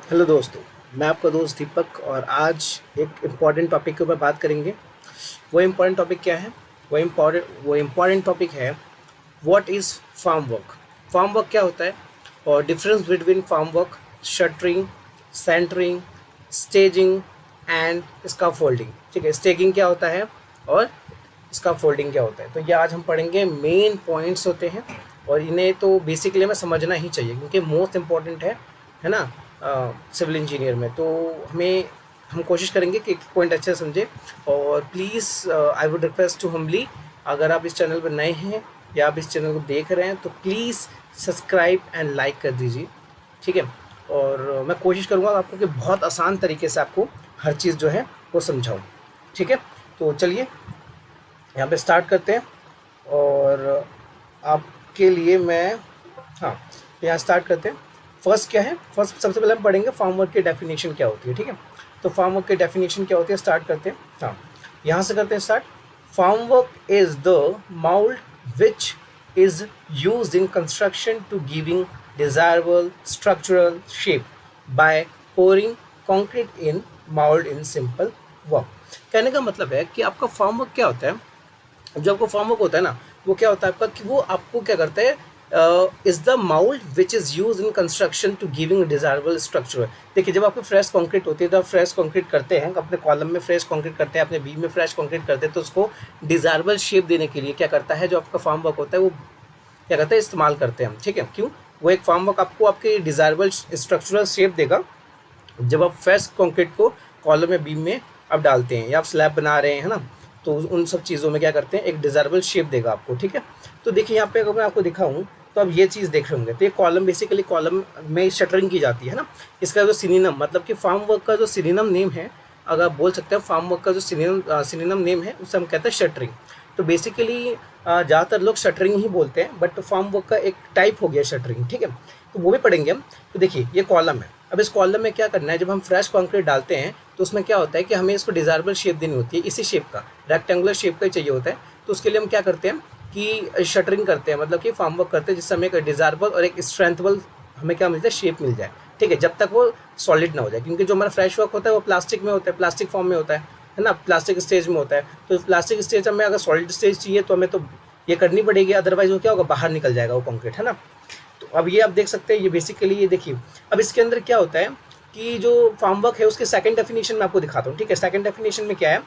Hello दोस्तों। मैं आपका दोस्त दीपक और आज एक इम्पॉर्टेंट टॉपिक के ऊपर बात करेंगे। वो इम्पॉर्टेंट टॉपिक क्या है? वो इम्पॉर्टेंट टॉपिक है what is form work. Form work क्या होता है और difference between form work, shuttering, centering, staging and scaffolding. ठीक है, स्टेजिंग क्या होता है और इसका फोल्डिंग क्या होता है। तो ये आज हम पढ़ेंगे। मेन पॉइंट्स होते हैं और इन्हें तो बेसिकली हमें समझना ही चाहिए क्योंकि मोस्ट इम्पॉर्टेंट है ना, सिविल इंजीनियर में। तो हम कोशिश करेंगे कि एक पॉइंट अच्छे से समझे। और please I would request to humbly, अगर आप इस चैनल पर नए हैं या आप इस चैनल को देख रहे हैं तो प्लीज़ सब्सक्राइब एंड लाइक कर दीजिए। ठीक है, और मैं कोशिश करूँगा आपको कि बहुत आसान तरीके से आपको हर चीज़ जो है वो समझाऊँ। ठीक है, तो चलिए यहाँ पे स्टार्ट करते हैं। और आपके लिए मैं, हाँ, यहाँ स्टार्ट करते हैं। फर्स्ट क्या है? फर्स्ट सबसे पहले हम पढ़ेंगे फार्म वर्क की डेफिनेशन क्या होती है। ठीक है, तो फार्म वर्क की डेफिनेशन क्या होती है स्टार्ट करते हैं। हाँ, यहाँ से करते हैं start. Form work is the mould which is used in construction to giving desirable structural shape by pouring concrete in mold in simple work. कहने का मतलब है कि आपका फार्म वर्क क्या होता है। जो आपको फॉर्म वर्क होता है ना, वो क्या होता है आपका कि वो आपको क्या करता है, is the mould which is use in construction to giving desirable structure. देखिए, जब आपको फ्रेश कंक्रीट होती है तो आप फ्रेश कंक्रीट करते हैं, अपने कॉलम में फ्रेश कंक्रीट करते हैं, अपने बीम में फ्रेश कंक्रीट करते हैं, तो उसको डिजायरेबल शेप देने के लिए क्या करता है, जो आपका फॉर्म वर्क होता है वो क्या करता है, इस्तेमाल करते हैं हम। ठीक है, क्यों? वो एक फॉर्म वर्क आपको आपके डिजायरेबल स्ट्रक्चरल शेप देगा जब आप फ्रेश कंक्रीट को कॉलम में बीम में आप डालते हैं या आप स्लैब बना रहे हैं, है ना। तो उन सब चीज़ों में क्या करते हैं, एक डिजायरेबल शेप देगा आपको। ठीक है, तो देखिए यहाँ पे अगर मैं आपको दिखाऊं तो आप ये चीज़ देख रहे होंगे। तो ये कॉलम, बेसिकली कॉलम में शटरिंग की जाती है ना। इसका जो सिनोनिम, मतलब कि फार्म वर्क का जो सिनोनिम नेम है, अगर आप बोल सकते हैं फार्म वर्क का जो सिनोनिम नेम है उससे हम कहते हैं शटरिंग। तो बेसिकली ज़्यादातर लोग शटरिंग ही बोलते हैं, बट फार्म वर्क का एक टाइप हो गया शटरिंग। ठीक है, तो वो भी पढ़ेंगे हम। तो देखिए ये कॉलम है। अब इस कॉलम में क्या करना है, जब हम फ्रेश कंक्रीट डालते हैं तो उसमें क्या होता है कि हमें इसको डिजायरेबल शेप देनी होती है, इसी शेप का, रेक्टेंगुलर शेप का ही चाहिए होता है। तो उसके लिए हम क्या करते हैं कि शटरिंग करते हैं, मतलब कि फार्म वर्क करते हैं जिससे हमें एक डिजायरेबल और एक स्ट्रेंथबल हमें क्या मिलता है, शेप मिल जाए। ठीक है, जब तक वो सॉलिड ना हो जाए, क्योंकि जो हमारा फ्रेश वर्क होता है वो प्लास्टिक में होता है, प्लास्टिक फॉर्म में होता है ना, प्लास्टिक स्टेज में होता है। तो प्लास्टिक स्टेज हमें अगर सॉलिड स्टेज चाहिए तो हमें तो ये करनी पड़ेगी, अदरवाइज वो क्या होगा, बाहर निकल जाएगा वो कंक्रीट, है ना। तो अब ये आप देख सकते हैं, ये बेसिकली ये देखिए। अब इसके अंदर क्या होता है कि जो फार्म वर्क है उसके सेकंड डेफिनेशन में आपको दिखाता हूँ। ठीक है, सेकंड डेफिनेशन में क्या है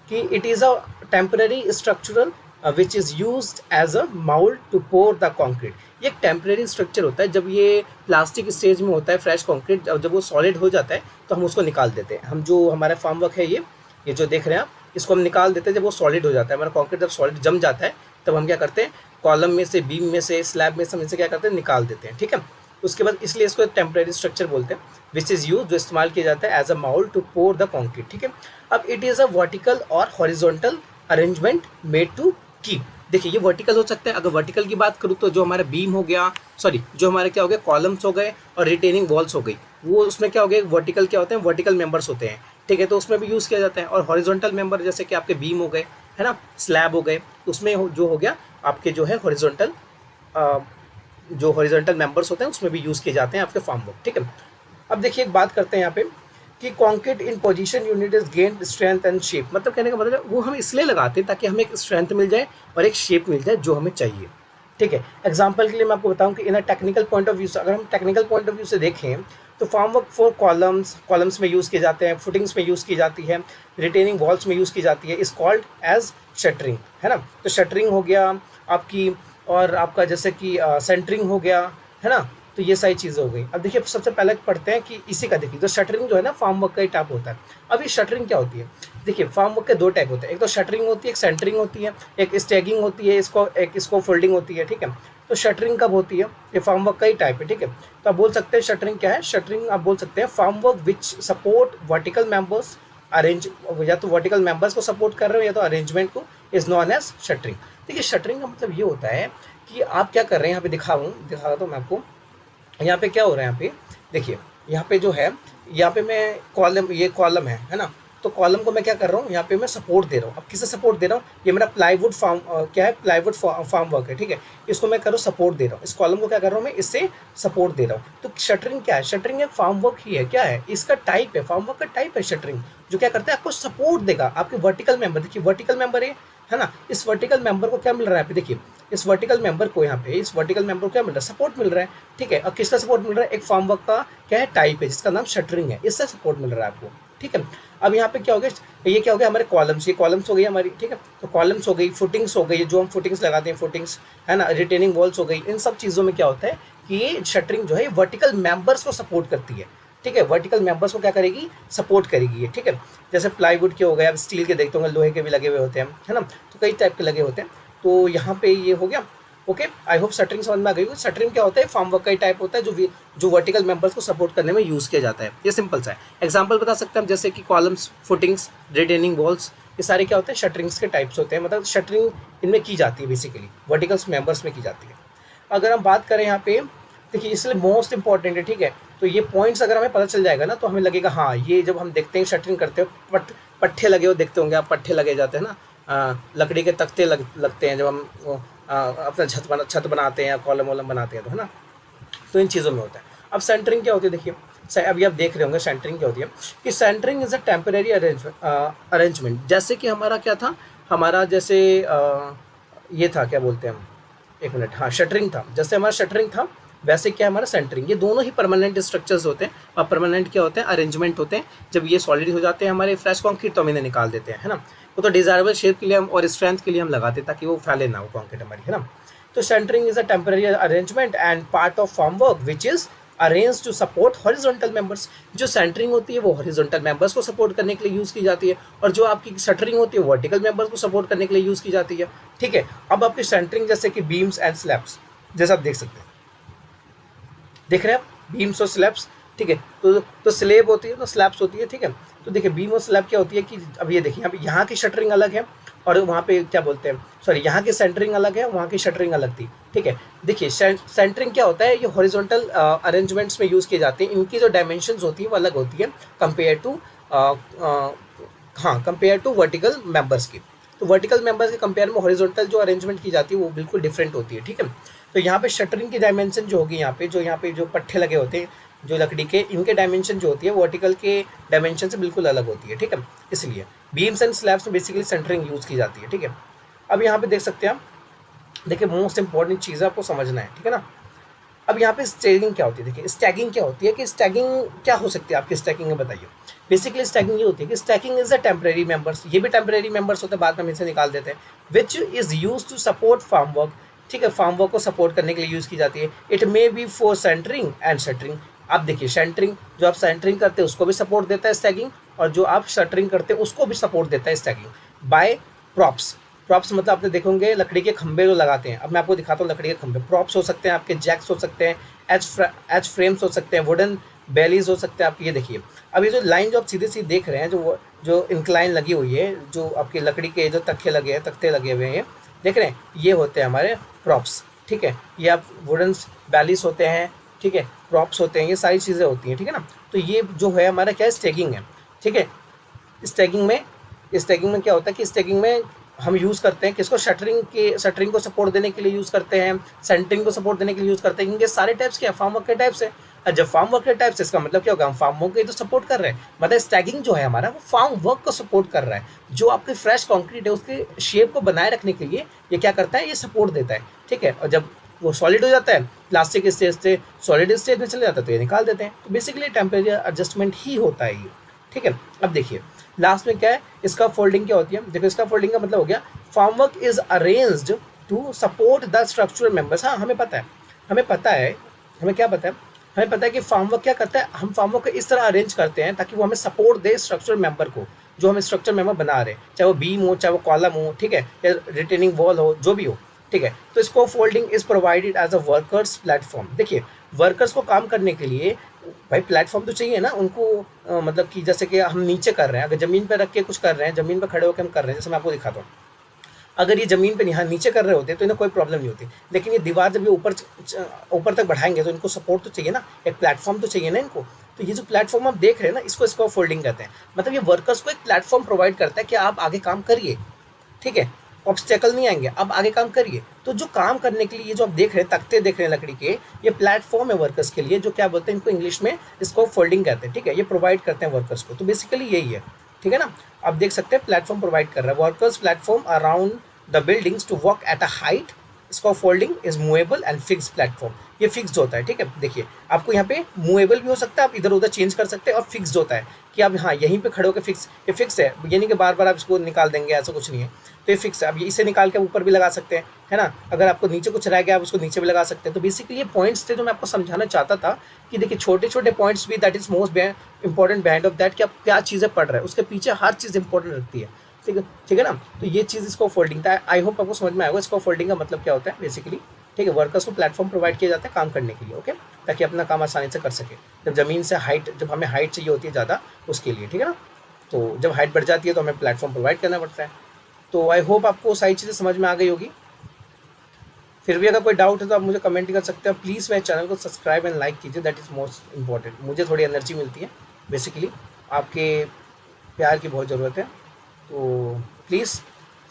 कि it is a temporary structural which is used as a mould to pour the concrete. ये एक टेम्पररी स्ट्रक्चर होता है जब ये प्लास्टिक स्टेज में होता है फ्रेश कंक्रीट, जब वो सॉलिड हो जाता है तो हम उसको निकाल देते हैं। हम जो हमारा फार्म वर्क है ये जो देख रहे हैं आप, इसको हम निकाल देते हैं जब वो सॉलिड हो जाता है। हमारा कंक्रीट जब सॉलिड जम जाता है तब हम क्या करते हैं, कॉलम में से, बीम में से, स्लैब में से हम इसे क्या करते हैं, निकाल देते हैं। ठीक है, उसके बाद इसलिए इसको टेम्परेरी स्ट्रक्चर बोलते हैं विच इज़ यूज, जो इस्तेमाल किया जाता है as a mould to pour the concrete. ठीक है, अब इट इज़ अ वर्टिकल और horizontal arrangement made to keep. देखिए ये वर्टिकल हो सकता है। अगर वर्टिकल की बात करूँ तो जो हमारा बीम हो गया, सॉरी, जो हमारे क्या हो गए, कॉलम्स हो गए और रिटेनिंग वॉल्स हो गई, वो उसमें क्या हो गया, वर्टिकल क्या होते हैं, वर्टिकल मेंबर्स होते हैं। ठीक है, तो उसमें भी यूज़ किया जाता है। और हॉरिजॉन्टल मेंबर जैसे कि आपके बीम हो गए, है ना, स्लैब हो गए, उसमें जो हो गया आपके जो है हॉरिजॉन्टल, जो हॉरिजॉन्टल मेंबर्स होते हैं उसमें भी यूज़ किए जाते हैं आपके फार्म वर्क। ठीक है, अब देखिए एक बात करते हैं यहाँ पे कि concrete in position unit is gain strength and shape. मतलब कहने का मतलब है वो हम इसलिए लगाते हैं ताकि हमें एक स्ट्रेंथ मिल जाए और एक शेप मिल जाए जो हमें चाहिए। ठीक है, एग्जाम्पल के लिए मैं आपको बताऊं कि इन uh technical point of view से, अगर हम टेक्निकल पॉइंट ऑफ व्यू से देखें तो फार्म वर्क फॉर कॉलम्स में यूज़ किए जाते हैं, फुटिंग्स में यूज़ की जाती है, रिटेनिंग वॉल्स में यूज़ की जाती है, इज कॉल्ड एज शटरिंग, है ना। तो शटरिंग हो गया आपकी, और आपका जैसे कि सेंटरिंग हो गया, है ना। तो ये सारी चीज़ें हो गई। अब देखिए सबसे पहले पढ़ते हैं कि इसी का देखिए, तो शटरिंग जो है ना फार्म वर्क का ही टाइप होता है। अब ये शटरिंग क्या होती है, देखिए फार्म वर्क के दो टाइप होते हैं, एक तो शटरिंग होती है, एक सेंटरिंग होती है, एक स्टैगिंग होती है, इसको फोल्डिंग होती है। ठीक है, तो शटरिंग कब होती है, ये फार्म वर्क का ही टाइप है। ठीक है, तो आप बोल सकते हैं शटरिंग क्या है, शटरिंग आप बोल सकते हैं form work which support vertical members arrange, या तो वर्टिकल मेंबर्स को सपोर्ट कर रहे हो या तो अरेंजमेंट को, इज नॉन एज शटरिंग। देखिए शटरिंग का मतलब ये होता है कि आप क्या कर रहे हैं, यहाँ पे दिखा रहा हूँ मैं आपको। यहाँ पे क्या हो रहा है, यहाँ पे देखिए, यहाँ पे जो है, यहाँ पे मैं कॉलम, ये कॉलम है ना। तो कॉलम को मैं क्या कर रहा हूँ, यहाँ पे मैं सपोर्ट दे रहा हूँ। अब किसे सपोर्ट दे रहा हूँ, ये मेरा प्लाईवुड फॉर्म क्या है, प्लाईवुड फॉर्म वर्क है, ठीक है, इसको मैं कर रहा हूँ सपोर्ट दे रहा हूँ, इस कॉलम को क्या कर रहा हूँ मैं, इससे सपोर्ट दे रहा हूँ। तो शटरिंग क्या है, शटरिंग एक फॉर्म वर्क ही है, क्या है इसका टाइप है, फॉर्म वर्क का टाइप है शटरिंग, जो क्या करता है आपको सपोर्ट देगा, आपके वर्टिकल मेंबर, देखिए वर्टिकल मेंबर है ना, इस वर्टिकल मेंबर को क्या मिल रहा है, पे देखिए इस वर्टिकल मेंबर को, यहाँ पे इस वर्टिकल मेंबर को क्या मिल रहा है, सपोर्ट मिल रहा है, ठीक है। और किसका सपोर्ट मिल रहा है, एक फॉर्म वर्क का क्या है, टाइप है, जिसका नाम शटरिंग है, इससे सपोर्ट मिल रहा है आपको, ठीक है। अब यहाँ पे क्या हो गया, ये क्या हो गया, हमारे कॉलम्स, ये कॉलम्स हो गई हमारी, ठीक है। तो कॉलम्स हो गई, फुटिंग्स हो गई, जो हम फुटिंग्स लगाते हैं, फुटिंग्स है ना, रिटेनिंग वॉल्स हो गई, इन सब चीज़ों में क्या होता है कि ये शटरिंग जो है वर्टिकल मेंबर्स को सपोर्ट करती है, ठीक है, वर्टिकल मेंबर्स को क्या करेगी, सपोर्ट करेगी ये, ठीक है। जैसे प्लाईवुड के हो गए, अब स्टील के देखते होंगे, लोहे के भी लगे हुए होते हैं, है ना, तो कई टाइप के लगे होते हैं। तो यहाँ पे ये हो गया, ओके। आई होप शटरिंग समझ में आ गई। शटरिंग क्या होता है, फॉर्म वर्क का ही टाइप होता है, जो वर्टिकल मेंबर्स को सपोर्ट करने में यूज़ किया जाता है। ये सिंपल सा है, एग्जांपल बता सकते हैं हम, जैसे कि कॉलम्स, फुटिंग्स, रिटेनिंग वॉल्स, ये सारे क्या होते हैं, शटरिंग्स के टाइप्स होते हैं, मतलब शटरिंग इनमें की जाती है, बेसिकली वर्टिकल्स मेंबर्स में की जाती है। अगर हम बात करें यहाँ पे, देखिए इसलिए मोस्ट इंपॉर्टेंट है, ठीक है। तो ये पॉइंट्स अगर हमें पता चल जाएगा ना, तो हमें लगेगा हाँ, ये जब हम देखते हैं शटरिंग करते हो, पट्ठे लगे हो, देखते होंगे आप, पट्ठे लगे जाते हैं ना, लकड़ी के तख्ते लगते हैं जब हम अपना छत बनाते हैं या कॉलम वॉलम बनाते हैं, तो है ना, तो इन चीज़ों में होता है। अब सेंटरिंग क्या होती है, देखिए अभी आप देख रहे होंगे सेंटरिंग क्या होती है, कि centering is a temporary arrangement. जैसे कि हमारा क्या था, हमारा जैसे ये था, क्या बोलते हैं हम, एक मिनट, हाँ शटरिंग था, जैसे हमारा शटरिंग था, वैसे क्या हमारा सेंटरिंग, ये दोनों ही परमानेंट स्ट्रक्चर्स होते हैं। और परमानेंट क्या होते हैं, अरेंजमेंट होते हैं। जब ये सॉलिड हो जाते हैं हमारे फ्रेश कॉन्क्रीट, तो हम इन्हें निकाल देते हैं, है ना। वो तो डिजायरेबल शेप के लिए हम और स्ट्रेंथ के लिए हम लगाते हैं, ताकि वो फैले ना हो कॉन्क्रीट हमारी, है ना। तो centering is a temporary arrangement and part of form work which is arrange to support horizontal members. जो सेंटरिंग होती है वो हॉरिजॉन्टल मेंबर्स को सपोर्ट करने के लिए यूज़ की जाती है, और जो आपकी शटरिंग होती है वर्टिकल मेंबर्स को सपोर्ट करने के लिए यूज़ की जाती है, ठीक है। अब आपकी सेंटरिंग जैसे कि बीम्स एंड स्लैब्स, जैसा आप देख सकते हैं, देख रहे हैं आप, बीम्स और स्लैब्स, ठीक है। तो स्लेब होती है, तो स्लैब्स होती है, ठीक है। तो देखिए बीम और स्लैब क्या होती है कि अब ये देखिए, यहाँ की शटरिंग अलग है, और वहाँ पे क्या बोलते हैं, सॉरी, यहाँ की सेंटरिंग अलग है, वहाँ की शटरिंग अलग थी, ठीक है। देखिए सेंटरिंग क्या होता है, ये हॉरिजॉन्टल अरेंजमेंट्स में यूज़ किए जाते हैं। इनकी जो डायमेंशंस होती है वो अलग होती है कंपेयर टू वर्टिकल मेंबर्स की। तो वर्टिकल मेंबर्स के कंपेयर में हॉरिजॉन्टल जो अरेंजमेंट की जाती है वो बिल्कुल डिफरेंट होती है, ठीक है। तो यहाँ पे शटरिंग की डायमेंशन जो होगी, यहाँ पे जो पट्टे लगे होते हैं जो लकड़ी के, इनके डायमेंशन जो होती है वर्टिकल के डायमेंशन से बिल्कुल अलग होती है, ठीक है। इसलिए बीम्स एंड स्लैब्स में बेसिकली सेंटरिंग यूज़ की जाती है, ठीक है। अब यहाँ पे देख सकते हैं आप, देखिए मोस्ट इंपॉर्टेंट चीज़ आपको समझना है, ठीक है ना। अब यहाँ पे स्टैगिंग क्या होती है, देखिए स्टैगिंग क्या होती है, कि स्टैगिंग क्या हो सकती है आपकी स्टैगिंग में, बताइए। बेसिकली स्टैगिंग ये होती है कि स्टैगिंग इज अ टेम्परेरी मेंबर्स, ये भी टेम्परेरी मेंबर्स होते हैं, बाद में हम इसे निकाल देते हैं, which is use to support form work, ठीक है, फार्म वर्क को सपोर्ट करने के लिए यूज़ की जाती है। It may be for centering and shuttering. आप देखिए सेंटरिंग, जो आप सेंटरिंग करते हैं उसको भी सपोर्ट देता है स्टैगिंग, और जो आप शटरिंग करते हैं उसको भी सपोर्ट देता है स्टैगिंग बाय प्रॉप्स। प्रॉप्स मतलब आपने देखोगे लकड़ी के खंभे जो लगाते हैं। अब मैं आपको दिखाता हूँ लकड़ी के खंभे, प्रॉप्स हो सकते हैं आपके, जैक्स हो सकते हैं, एच फ्रेम्स हो सकते हैं, वुडन बेलीज हो सकते हैं आपके। ये देखिए अब ये जो लाइन जो आप सीधे सीधे देख रहे हैं, जो इंक्लाइन लगी हुई है, जो आपकी लकड़ी के जो तख्ते लगे हुए हैं, देख रहे हैं, ये होते हैं हमारे प्रॉप्स, ठीक है। ये आप वुडन बैलीस होते हैं, ठीक है, प्रॉप्स होते हैं, ये सारी चीज़ें होती हैं, ठीक है ना। तो ये जो है हमारा क्या है, स्टैगिंग है, ठीक है। स्टैगिंग में क्या होता है कि स्टैगिंग में हम यूज़ करते हैं किसको, शटरिंग को सपोर्ट देने के लिए यूज़ करते हैं, सेंटरिंग को सपोर्ट देने के लिए यूज़ करते हैं। इनके सारे टाइप्स क्या है, फार्म वर्क के टाइप्स है। और जब फार्म वर्क के टाइप्स, इसका मतलब क्या होगा, हम फार्म वर्क को तो सपोर्ट कर रहे हैं, मतलब स्टैगिंग जो है हमारा वो फार्म वर्क को सपोर्ट कर रहा है। जो आपके फ्रेश कॉन्क्रीट है उसके शेप को बनाए रखने के लिए ये क्या करता है, ये सपोर्ट देता है, ठीक है। और जब वो सॉलिड हो जाता है, प्लास्टिक स्टेज से सॉलिड स्टेज में चले जाता है, तो ये निकाल देते हैं। तो बेसिकली टेम्परेचर एडजस्टमेंट ही होता है ये, ठीक है। अब देखिए लास्ट में क्या है, इसका फोल्डिंग क्या होती है, देखो इसका फोल्डिंग का मतलब हो गया, form work is arranged to support the structural members. हाँ हमें पता है हमें क्या पता है, हमें पता है कि फॉर्म वर्क क्या करता है, हम फॉर्म वर्क को इस तरह अरेंज करते हैं ताकि वो हमें सपोर्ट दे स्ट्रक्चरल मेंबर को, जो हम स्ट्रक्चर मेंबर बना रहे हैं, चाहे वो बीम हो, चाहे वो कॉलम हो, ठीक है, या रिटेनिंग वॉल हो, जो भी हो, ठीक है। तो इसको folding is provided as a workers platform. देखिए वर्कर्स को काम करने के लिए भाई प्लेटफॉर्म तो चाहिए ना उनको, मतलब कि जैसे कि हम नीचे कर रहे हैं, अगर ज़मीन पर रख के कुछ कर रहे हैं, ज़मीन पर खड़े होकर हम कर रहे हैं, जैसे मैं आपको दिखाता हूँ, अगर ये ज़मीन पे यहाँ नीचे कर रहे होते तो इन्हें कोई प्रॉब्लम नहीं होती, लेकिन ये दीवार जब ये ऊपर तक बढ़ाएंगे तो इनको सपोर्ट तो चाहिए ना, एक प्लेटफॉर्म तो चाहिए ना इनको। तो ये जो प्लेटफॉर्म आप देख रहे हैं ना, इसको स्कॉप फोल्डिंग कहते हैं। मतलब ये वर्कर्स को एक प्लेटफॉर्म प्रोवाइड करता है कि आप आगे काम करिए, ठीक है, ऑब्स्टेकल नहीं आएंगे, आप आगे काम करिए। तो जो काम करने के लिए ये जो आप देख रहे हैं, तख्ते देख रहे हैं लकड़ी के, ये प्लेटफॉर्म है वर्कर्स के लिए, जो क्या बोलते हैं इनको इंग्लिश में स्कॉप फोल्डिंग कहते हैं, ठीक है। ये प्रोवाइड करते हैं वर्कर्स को, तो बेसिकली यही है, ठीक है ना। आप देख सकते हैं प्लेटफॉर्म प्रोवाइड कर रहा है, workers platform around the buildings to work at a height. Scaffolding is movable and fix platform. ये फिक्स्ड होता है, ठीक है। देखिए आपको यहाँ पे मूवेबल भी हो सकता है, आप इधर उधर चेंज कर सकते हैं, और फिक्स्ड होता है कि आप हाँ यहीं पे खड़े होकर फिक्स, ये फिक्स है, ये नहीं कि बार बार आप इसको निकाल देंगे, ऐसा कुछ नहीं है। तो ये फिक्स है, आप ये इसे निकाल के ऊपर भी लगा सकते हैं, है ना। अगर आपको नीचे कुछ रह गया आप उसको नीचे भी लगा सकते हैं। तो बेसिकली ये पॉइंट्स थे जो मैं आपको समझाना चाहता था कि देखिए छोटे छोटे पॉइंट्स भी, that is most important behind of that, कि आप क्या चीज़ें पढ़ रहे हैं, उसके पीछे हर चीज़ इंपॉर्टेंट लगती है, ठीक है ना। तो ये चीज़ इसको फोल्डिंग था। आई होप आपको समझ में आएगा इसको फोल्डिंग का मतलब क्या होता है बेसिकली, ठीक है। वर्कर्स को प्लेटफॉर्म प्रोवाइड किया जाता है काम करने के लिए, ओके, ताकि अपना काम आसानी से कर सके। जब ज़मीन से हाइट, जब हमें हाइट चाहिए होती है ज़्यादा, उसके लिए, ठीक है ना। तो जब हाइट बढ़ जाती है तो हमें प्लेटफॉर्म प्रोवाइड करना पड़ता है। तो आई होप आपको सारी चीज़ें समझ में आ गई होगी। फिर भी अगर कोई डाउट है तो आप मुझे कमेंट कर सकते हैं। प्लीज़ मेरे चैनल को सब्सक्राइब एंड लाइक कीजिए, दैट इज़ मोस्ट इंपॉर्टेंट। मुझे थोड़ी एनर्जी मिलती है बेसिकली, आपके प्यार की बहुत ज़रूरत है। तो प्लीज़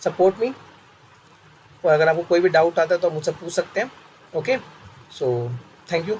सपोर्ट मी, और अगर आपको कोई भी डाउट आता है तो आप मुझसे पूछ सकते हैं, ओके। So thank you.